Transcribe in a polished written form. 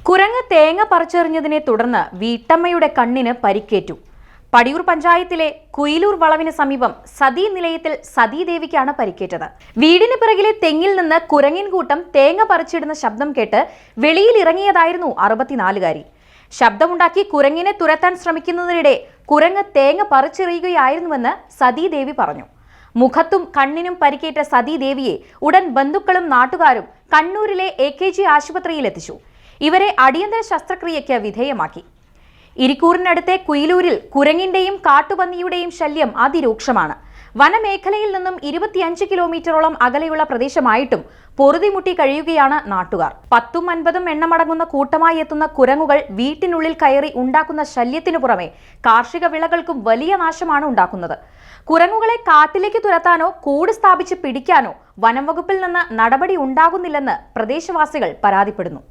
കുരങ്ങ് തേങ്ങ പറിച്ചെറിഞ്ഞതിനെ തുടർന്ന് വീട്ടമ്മയുടെ കണ്ണിന് പരിക്കേറ്റു. പടിയൂർ പഞ്ചായത്തിലെ കുയിലൂർ വളവിന് സമീപം സതീ നിലയത്തിൽ സതീദേവിക്കാണ് പരിക്കേറ്റത്. വീടിന് പിറകിലെ തെങ്ങിൽ നിന്ന് കുരങ്ങിൻ കൂട്ടം തേങ്ങ പറിച്ചിടുന്ന ശബ്ദം കേട്ട് വെളിയിൽ ഇറങ്ങിയതായിരുന്നു 64-കാരി. ശബ്ദമുണ്ടാക്കി കുരങ്ങിനെ തുരത്താൻ ശ്രമിക്കുന്നതിനിടെ കുരങ്ങ് തേങ്ങ പറിച്ചെറിയുകയായിരുന്നുവെന്ന് സതീദേവി പറഞ്ഞു. മുഖത്തും കണ്ണിനും പരിക്കേറ്റ സതീദേവിയെ ഉടൻ ബന്ധുക്കളും നാട്ടുകാരും കണ്ണൂരിലെ AKG ആശുപത്രിയിൽ എത്തിച്ചു. ഇവരെ അടിയന്തര ശസ്ത്രക്രിയയ്ക്ക് വിധേയമാക്കി. ഇരിക്കൂറിനടുത്തെ കുയിലൂരിൽ കുരങ്ങിന്റെയും കാട്ടുപന്നിയുടെയും ശല്യം അതിരൂക്ഷമാണ്. വനമേഖലയിൽ നിന്നും 25 കിലോമീറ്ററോളം അകലെയുള്ള പ്രദേശമായിട്ടും പൊറുതിമുട്ടി കഴിയുകയാണ് നാട്ടുകാർ. 10-50 എണ്ണമടങ്ങുന്ന കൂട്ടമായി എത്തുന്ന കുരങ്ങുകൾ വീട്ടിനുള്ളിൽ കയറി ഉണ്ടാക്കുന്ന ശല്യത്തിനു പുറമെ കാർഷിക വിളകൾക്കും വലിയ നാശമാണ് ഉണ്ടാക്കുന്നത്. കുരങ്ങുകളെ കാട്ടിലേക്ക് തുരത്താനോ കൂട് സ്ഥാപിച്ച് പിടിക്കാനോ വനം വകുപ്പിൽ നിന്ന് നടപടി ഉണ്ടാകുന്നില്ലെന്ന് പ്രദേശവാസികൾ പരാതിപ്പെടുന്നു.